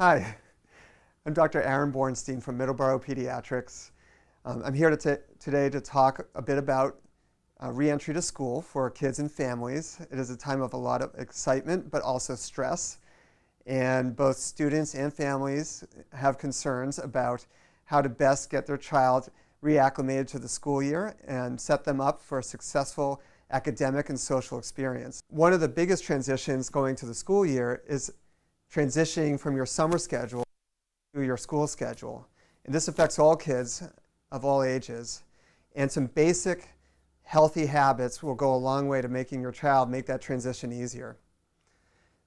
Hi, I'm Dr. Bornstein from Middleboro Pediatrics. I'm here today to talk a bit about re-entry to school for kids and families. It is a time of a lot of excitement, but also stress. And both students and families have concerns about how to best get their child reacclimated to the school year and set them up for a successful academic and social experience. One of the biggest transitions going to the school year is transitioning from your summer schedule to your school schedule. And this affects all kids of all ages. And some basic healthy habits will go a long way to making your child make that transition easier.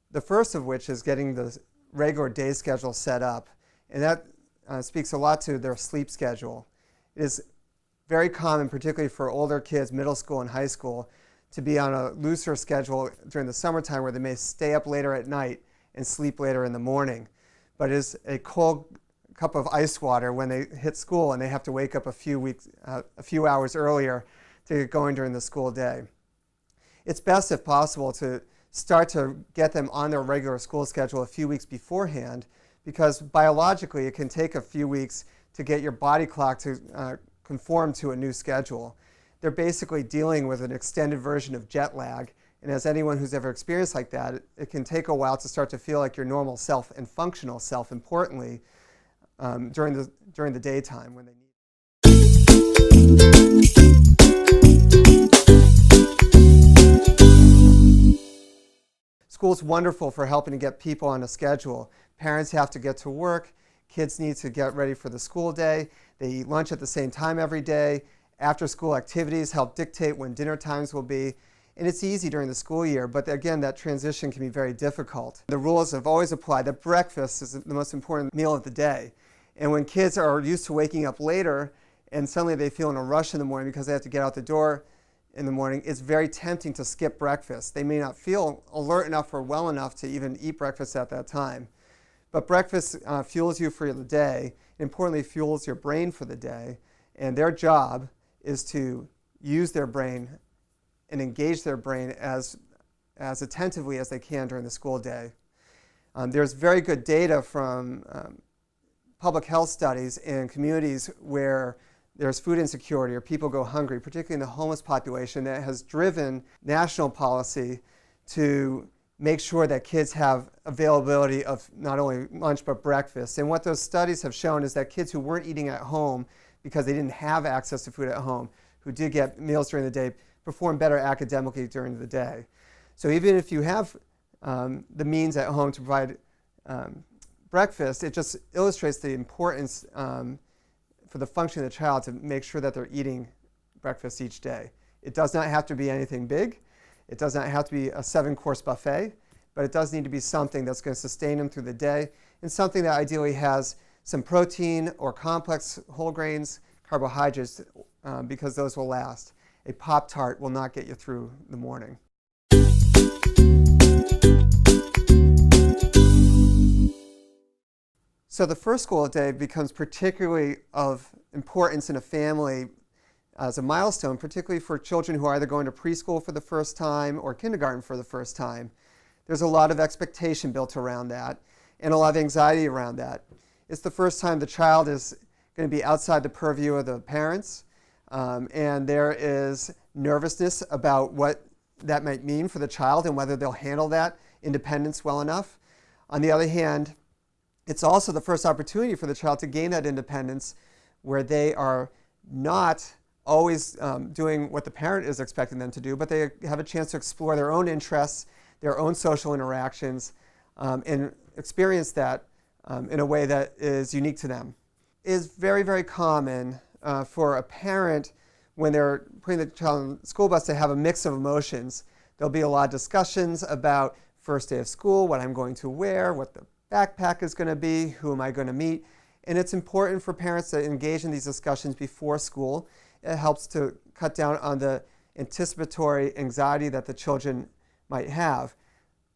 The first of which is getting the regular day schedule set up. And that speaks a lot to their sleep schedule. It is very common, particularly for older kids, middle school and high school, to be on a looser schedule during the summertime where they may stay up later at night and sleep later in the morning. But it is a cold cup of ice water when they hit school and they have to wake up a few hours earlier to get going during the school day. It's best, if possible, to start to get them on their regular school schedule a few weeks beforehand, because biologically it can take a few weeks to get your body clock to conform to a new schedule. They're basically dealing with an extended version of jet lag. And as anyone who's ever experienced like that, it can take a while to start to feel like your normal self and functional self, importantly, during the daytime when they need. School's wonderful for helping to get people on a schedule. Parents have to get to work. Kids need to get ready for the school day. They eat lunch at the same time every day. After-school activities help dictate when dinner times will be. And it's easy during the school year, but again, that transition can be very difficult. The rules have always applied that breakfast is the most important meal of the day. And when kids are used to waking up later and suddenly they feel in a rush in the morning because they have to get out the door in the morning, it's very tempting to skip breakfast. They may not feel alert enough or well enough to even eat breakfast at that time. But breakfast fuels you for the day, and importantly fuels your brain for the day. And their job is to use their brain and engage their brain as attentively as they can during the school day. There's very good data from public health studies in communities where there's food insecurity or people go hungry, particularly in the homeless population, that has driven national policy to make sure that kids have availability of not only lunch but breakfast. And what those studies have shown is that kids who weren't eating at home because they didn't have access to food at home, who did get meals during the day, perform better academically during the day. So even if you have the means at home to provide breakfast, it just illustrates the importance for the function of the child to make sure that they're eating breakfast each day. It does not have to be anything big. It does not have to be a 7-course buffet, but it does need to be something that's going to sustain them through the day, and something that ideally has some protein or complex whole grains, carbohydrates, because those will last. A Pop-Tart will not get you through the morning. So the first school day becomes particularly of importance in a family as a milestone, particularly for children who are either going to preschool for the first time or kindergarten for the first time. There's a lot of expectation built around that and a lot of anxiety around that. It's the first time the child is going to be outside the purview of the parents. And there is nervousness about what that might mean for the child and whether they'll handle that independence well enough. On the other hand, it's also the first opportunity for the child to gain that independence where they are not always doing what the parent is expecting them to do, but they have a chance to explore their own interests, their own social interactions, and experience that in a way that is unique to them. It is very, very common for a parent, when they're putting the child on the school bus, to have a mix of emotions. There'll be a lot of discussions about first day of school, what I'm going to wear, what the backpack is going to be, who am I going to meet. And it's important for parents to engage in these discussions before school. It helps to cut down on the anticipatory anxiety that the children might have.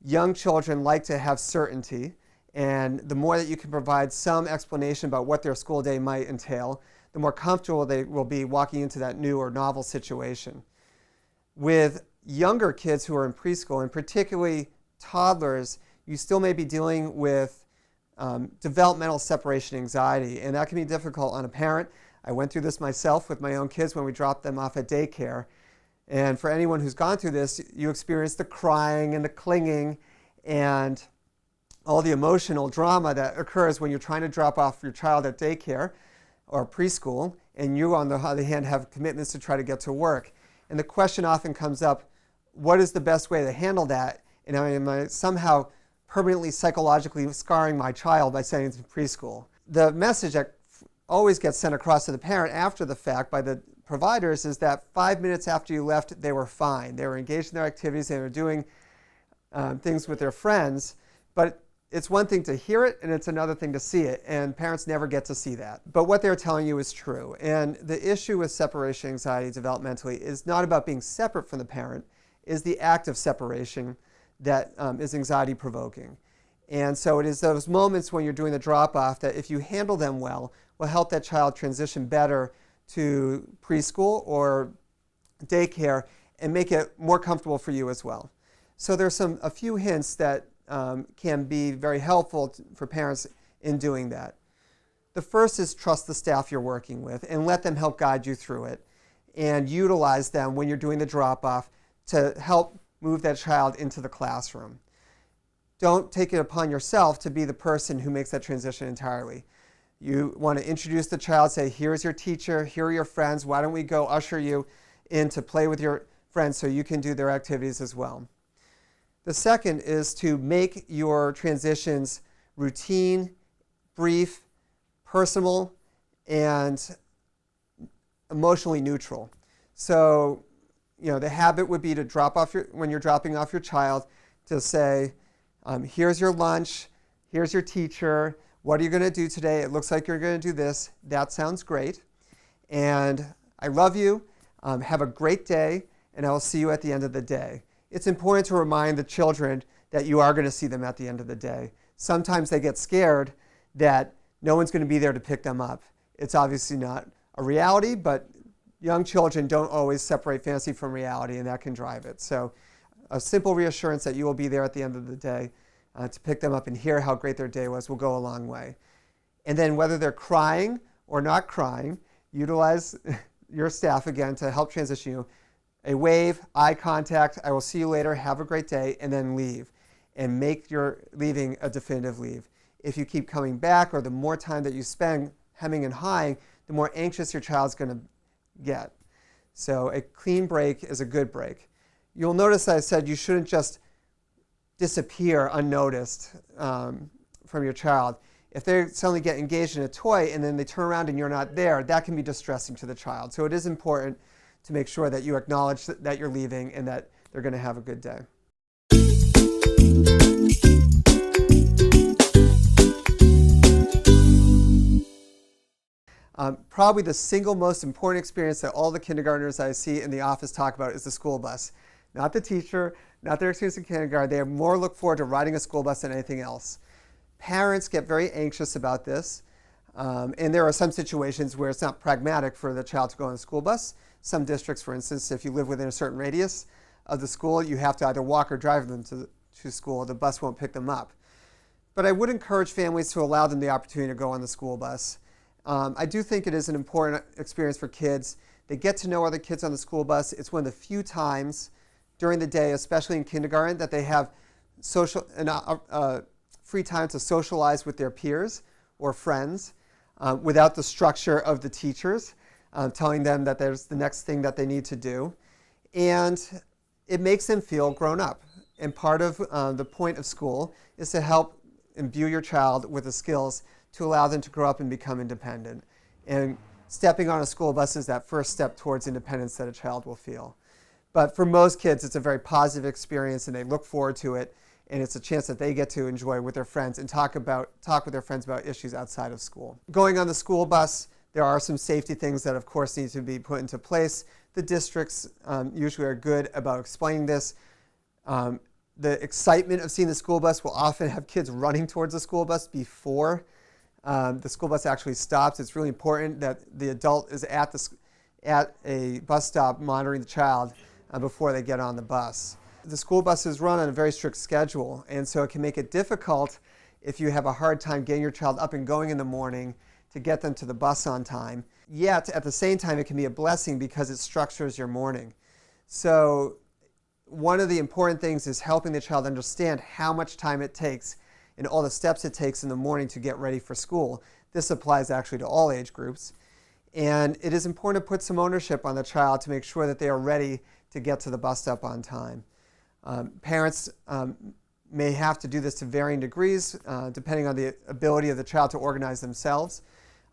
Young children like to have certainty, and the more that you can provide some explanation about what their school day might entail, the more comfortable they will be walking into that new or novel situation. With younger kids who are in preschool, and particularly toddlers, you still may be dealing with developmental separation anxiety, and that can be difficult on a parent. I went through this myself with my own kids when we dropped them off at daycare. And for anyone who's gone through this, you experience the crying and the clinging and all the emotional drama that occurs when you're trying to drop off your child at daycare or preschool, and you, on the other hand, have commitments to try to get to work. And the question often comes up, what is the best way to handle that? And am I somehow permanently psychologically scarring my child by sending them to preschool? The message that always gets sent across to the parent after the fact by the providers is that 5 minutes after you left, they were fine. They were engaged in their activities, they were doing things with their friends, but it's one thing to hear it and it's another thing to see it, and parents never get to see that. But what they're telling you is true. And the issue with separation anxiety developmentally is not about being separate from the parent, is the act of separation that is anxiety provoking. And so it is those moments when you're doing the drop-off that, if you handle them well, will help that child transition better to preschool or daycare and make it more comfortable for you as well. So there's a few hints that can be very helpful for parents in doing that. The first is trust the staff you're working with and let them help guide you through it, and utilize them when you're doing the drop-off to help move that child into the classroom. Don't take it upon yourself to be the person who makes that transition entirely. You want to introduce the child, say, here's your teacher, here are your friends, why don't we go usher you in to play with your friends so you can do their activities as well. The second is to make your transitions routine, brief, personal, and emotionally neutral. So, the habit would be to drop off when you're dropping off your child, to say, here's your lunch, here's your teacher, what are you going to do today? It looks like you're going to do this. That sounds great. And I love you. Have a great day, and I will see you at the end of the day. It's important to remind the children that you are going to see them at the end of the day. Sometimes they get scared that no one's going to be there to pick them up. It's obviously not a reality, but young children don't always separate fantasy from reality, and that can drive it. So a simple reassurance that you will be there at the end of the day to pick them up and hear how great their day was will go a long way. And then, whether they're crying or not crying, utilize your staff again to help transition you. A wave, eye contact, I will see you later, have a great day, and then leave. And make your leaving a definitive leave. If you keep coming back, or the more time that you spend hemming and hawing, the more anxious your child's going to get. So a clean break is a good break. You'll notice that I said you shouldn't just disappear unnoticed from your child. If they suddenly get engaged in a toy and then they turn around and you're not there, that can be distressing to the child. So it is important to make sure that you acknowledge that you're leaving and that they're going to have a good day. Probably the single most important experience that all the kindergartners I see in the office talk about is the school bus. Not the teacher, not their experience in kindergarten. They more look forward to riding a school bus than anything else. Parents get very anxious about this, and there are some situations where it's not pragmatic for the child to go on a school bus. Some districts, for instance, if you live within a certain radius of the school, you have to either walk or drive them to school. The bus won't pick them up. But I would encourage families to allow them the opportunity to go on the school bus. I do think it is an important experience for kids. They get to know other kids on the school bus. It's one of the few times during the day, especially in kindergarten, that they have free time to socialize with their peers or friends without the structure of the teachers telling them that there's the next thing that they need to do. And it makes them feel grown up. And part of the point of school is to help imbue your child with the skills to allow them to grow up and become independent. And stepping on a school bus is that first step towards independence that a child will feel. But for most kids, it's a very positive experience, and they look forward to it. And it's a chance that they get to enjoy with their friends and talk with their friends about issues outside of school. Going on the school bus, there are some safety things that, of course, need to be put into place. The districts usually are good about explaining this. The excitement of seeing the school bus will often have kids running towards the school bus before the school bus actually stops. It's really important that the adult is at a bus stop monitoring the child before they get on the bus. The school bus is run on a very strict schedule, and so it can make it difficult if you have a hard time getting your child up and going in the morning to get them to the bus on time. Yet, at the same time, it can be a blessing because it structures your morning. So one of the important things is helping the child understand how much time it takes and all the steps it takes in the morning to get ready for school. This applies actually to all age groups. And it is important to put some ownership on the child to make sure that they are ready to get to the bus stop on time. Parents may have to do this to varying degrees, depending on the ability of the child to organize themselves.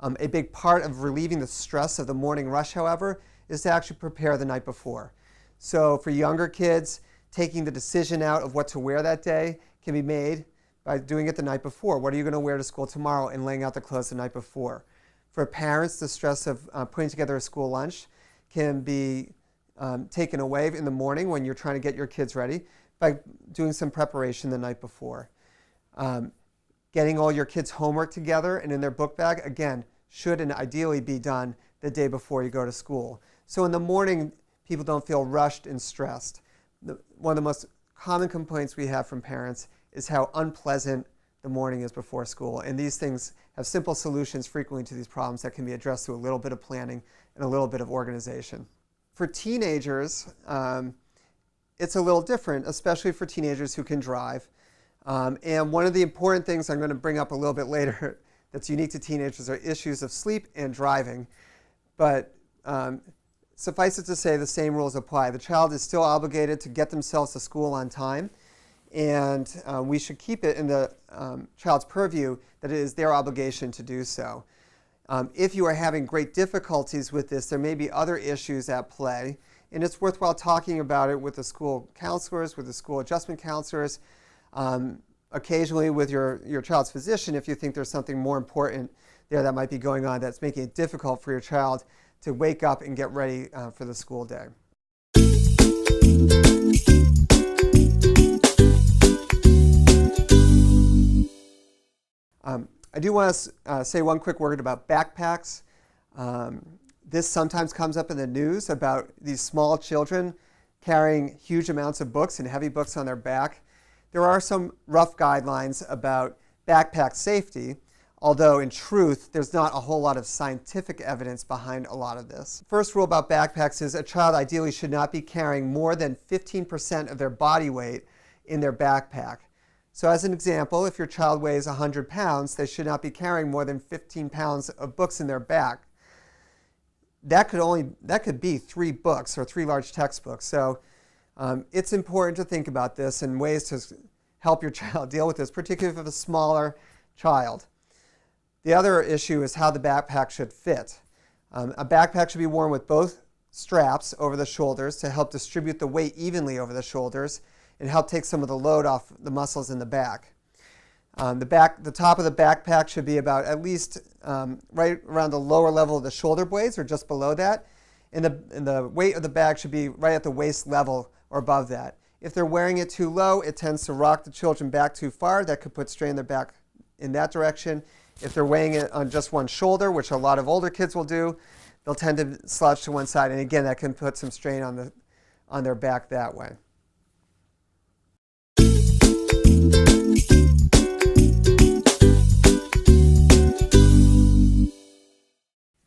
A big part of relieving the stress of the morning rush, however, is to actually prepare the night before. So for younger kids, taking the decision out of what to wear that day can be made by doing it the night before. What are you going to wear to school tomorrow, and laying out the clothes the night before. For parents, the stress of putting together a school lunch can be taken away in the morning when you're trying to get your kids ready by doing some preparation the night before. Getting all your kids' homework together and in their book bag, again, should and ideally be done the day before you go to school. So in the morning, people don't feel rushed and stressed. One of the most common complaints we have from parents is how unpleasant the morning is before school. And these things have simple solutions frequently to these problems that can be addressed through a little bit of planning and a little bit of organization. For teenagers, it's a little different, especially for teenagers who can drive. And one of the important things I'm going to bring up a little bit later that's unique to teenagers are issues of sleep and driving. But suffice it to say, the same rules apply. The child is still obligated to get themselves to school on time, and we should keep it in the child's purview that it is their obligation to do so. If you are having great difficulties with this, there may be other issues at play, and it's worthwhile talking about it with the school counselors, with the school adjustment counselors, occasionally with your child's physician if you think there's something more important there that might be going on that's making it difficult for your child to wake up and get ready for the school day. I do want to say one quick word about backpacks. This sometimes comes up in the news about these small children carrying huge amounts of books and heavy books on their back. There are some rough guidelines about backpack safety, although in truth, there's not a whole lot of scientific evidence behind a lot of this. First rule about backpacks is a child ideally should not be carrying more than 15% of their body weight in their backpack. So as an example, if your child weighs 100 pounds, they should not be carrying more than 15 pounds of books in their back. That could be 3 books or 3 large textbooks. So it's important to think about this and ways to help your child deal with this, particularly for the smaller child. The other issue is how the backpack should fit. A backpack should be worn with both straps over the shoulders to help distribute the weight evenly over the shoulders and help take some of the load off the muscles in the back. The top of the backpack should be about at least right around the lower level of the shoulder blades or just below that. And the weight of the bag should be right at the waist level or above that. If they're wearing it too low, it tends to rock the children back too far. That could put strain in their back in that direction. If they're weighing it on just one shoulder, which a lot of older kids will do, they'll tend to slouch to one side. And again, that can put some strain on their back that way.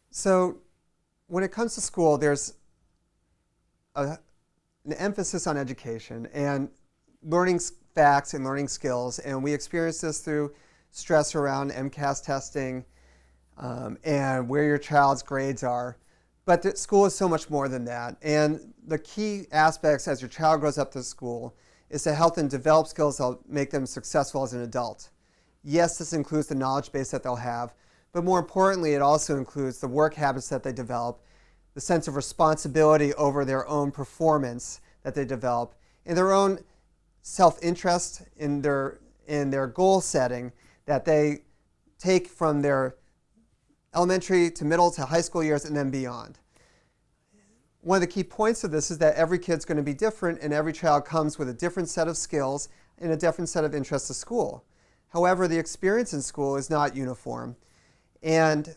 So when it comes to school, there's an emphasis on education and learning facts and learning skills. And we experience this through stress around MCAS testing and where your child's grades are. But school is so much more than that. And the key aspects as your child grows up to school is to help them develop skills that will make them successful as an adult. Yes, this includes the knowledge base that they'll have, but more importantly, it also includes the work habits that they develop, the sense of responsibility over their own performance that they develop, and their own self-interest in their goal setting that they take from their elementary to middle to high school years and then beyond. One of the key points of this is that every kid's going to be different and every child comes with a different set of skills and a different set of interests to school. However, the experience in school is not uniform. And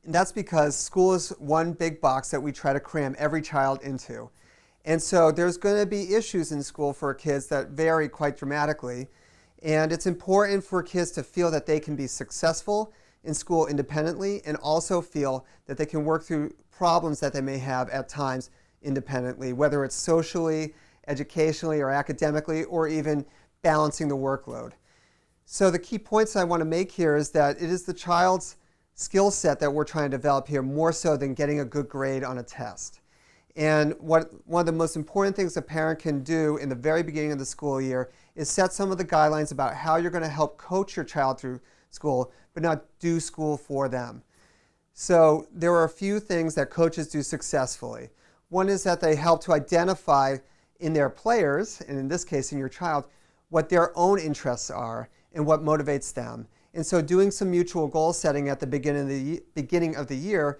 that's because school is one big box that we try to cram every child into. And so there's going to be issues in school for kids that vary quite dramatically. And it's important for kids to feel that they can be successful in school independently and also feel that they can work through problems that they may have at times independently, whether it's socially, educationally, or academically, or even balancing the workload. So the key points I want to make here is that it is the child's skill set that we're trying to develop here more so than getting a good grade on a test. And one of the most important things a parent can do in the very beginning of the school year is set some of the guidelines about how you're going to help coach your child through school, but not do school for them. So there are a few things that coaches do successfully. One is that they help to identify in their players, and in this case in your child, what their own interests are and what motivates them. And so doing some mutual goal setting at the beginning of the year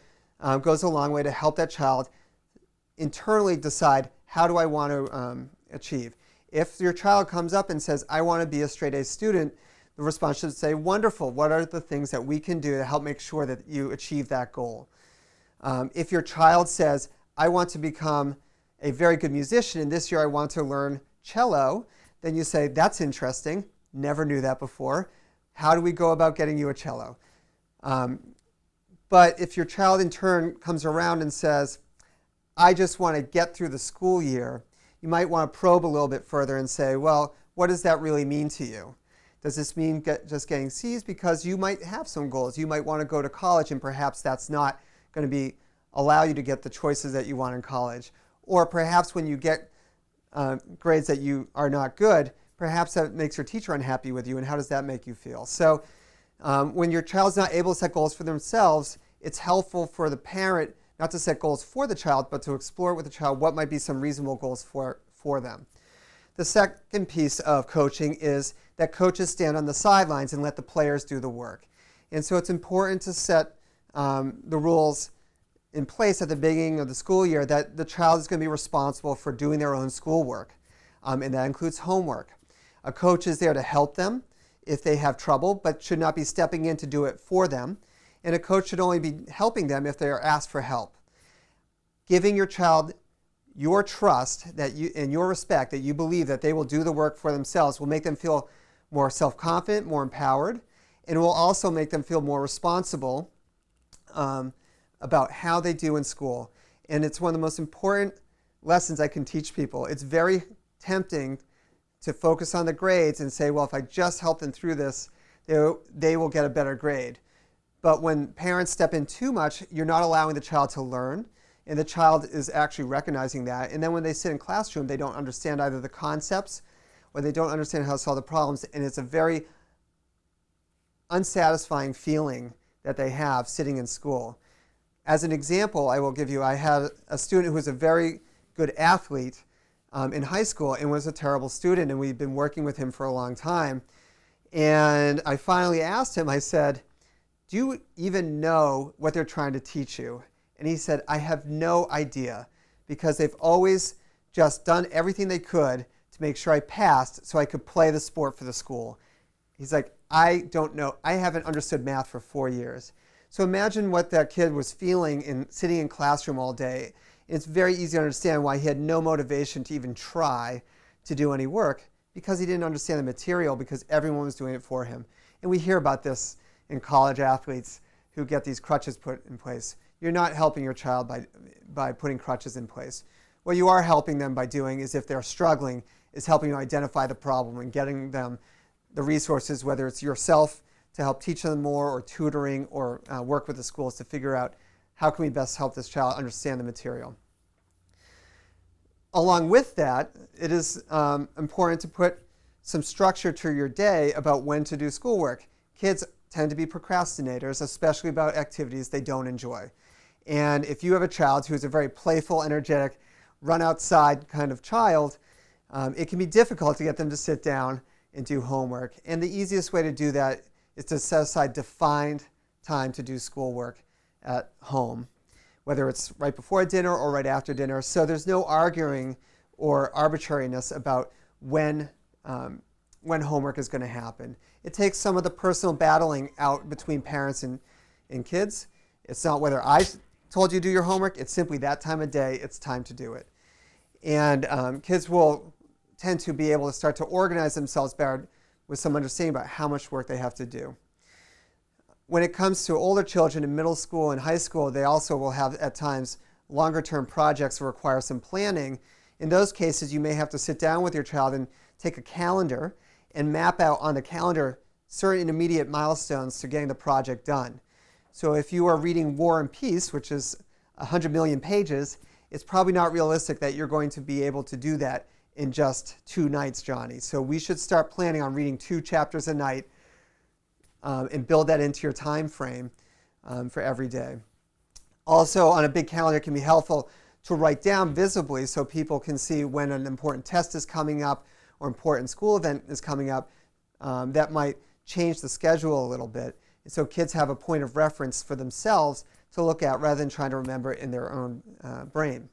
goes a long way to help that child internally decide, how do I want to achieve? If your child comes up and says, I want to be a straight A student, the response should say, wonderful, what are the things that we can do to help make sure that you achieve that goal? If your child says, I want to become a very good musician and this year I want to learn cello, then you say, that's interesting, never knew that before. How do we go about getting you a cello? But if your child in turn comes around and says, I just want to get through the school year, you might want to probe a little bit further and say, well, what does that really mean to you? Does this mean just getting C's? Because you might have some goals. You might want to go to college, and perhaps that's not going to allow you to get the choices that you want in college. Or perhaps when you get grades that you are not good, perhaps that makes your teacher unhappy with you, and how does that make you feel? So when your child's not able to set goals for themselves, it's helpful for the parent not to set goals for the child, but to explore with the child what might be some reasonable goals for them. The second piece of coaching is that coaches stand on the sidelines and let the players do the work. And so it's important to set the rules in place at the beginning of the school year that the child is going to be responsible for doing their own schoolwork, and that includes homework. A coach is there to help them if they have trouble, but should not be stepping in to do it for them. And a coach should only be helping them if they are asked for help. Giving your child your trust and your respect that you believe that they will do the work for themselves will make them feel more self-confident, more empowered, and it will also make them feel more responsible about how they do in school. And it's one of the most important lessons I can teach people. It's very tempting to focus on the grades and say, well, if I just help them through this, they will get a better grade. But when parents step in too much, you're not allowing the child to learn, and the child is actually recognizing that. And then when they sit in classroom, they don't understand either the concepts or they don't understand how to solve the problems, and it's a very unsatisfying feeling that they have sitting in school. As an example, I will give you, I had a student who was a very good athlete in high school and was a terrible student, and we'd been working with him for a long time. And I finally asked him, I said, do you even know what they're trying to teach you? And he said, I have no idea, because they've always just done everything they could to make sure I passed so I could play the sport for the school. He's like, I don't know. I haven't understood math for 4 years. So imagine what that kid was feeling in sitting in classroom all day. It's very easy to understand why he had no motivation to even try to do any work, because he didn't understand the material, because everyone was doing it for him. And we hear about this in college athletes who get these crutches put in place. You're not helping your child by putting crutches in place. What you are helping them by doing is, if they're struggling, is helping you identify the problem and getting them the resources, whether it's yourself to help teach them more, or tutoring, or work with the schools to figure out how can we best help this child understand the material. Along with that, it is important to put some structure to your day about when to do schoolwork. Kids tend to be procrastinators, especially about activities they don't enjoy. And if you have a child who's a very playful, energetic, run outside kind of child, it can be difficult to get them to sit down and do homework. And the easiest way to do that is to set aside defined time to do schoolwork at home, whether it's right before dinner or right after dinner. So there's no arguing or arbitrariness about when homework is going to happen. It takes some of the personal battling out between parents and kids. It's not whether I told you to do your homework, it's simply that time of day, it's time to do it. And kids will tend to be able to start to organize themselves better with some understanding about how much work they have to do. When it comes to older children in middle school and high school, they also will have at times longer-term projects that require some planning. In those cases, you may have to sit down with your child and take a calendar and map out on the calendar certain intermediate milestones to getting the project done. So if you are reading War and Peace, which is 100 million pages, it's probably not realistic that you're going to be able to do that in just 2 nights, Johnny. So we should start planning on reading 2 chapters a night and build that into your time frame for every day. Also, on a big calendar, it can be helpful to write down visibly so people can see when an important test is coming up or important school event is coming up. That might change the schedule a little bit. So kids have a point of reference for themselves to look at rather than trying to remember it in their own brain.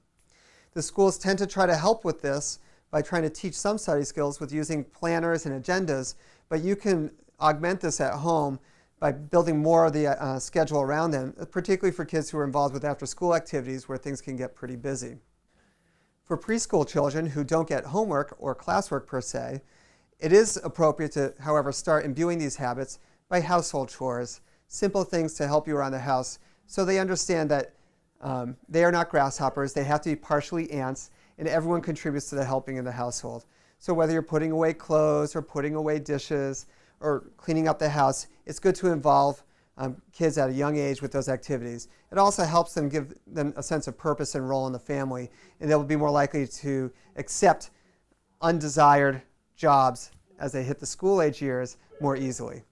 The schools tend to try to help with this by trying to teach some study skills with using planners and agendas, but you can augment this at home by building more of the schedule around them, particularly for kids who are involved with after-school activities where things can get pretty busy. For preschool children who don't get homework or classwork per se, it is appropriate to, however, start imbuing these habits by household chores, simple things to help you around the house so they understand that they are not grasshoppers, they have to be partially ants, and everyone contributes to the helping in the household. So whether you're putting away clothes or putting away dishes or cleaning up the house, it's good to involve kids at a young age with those activities. It also helps them, give them a sense of purpose and role in the family, and they'll be more likely to accept undesired jobs as they hit the school age years more easily.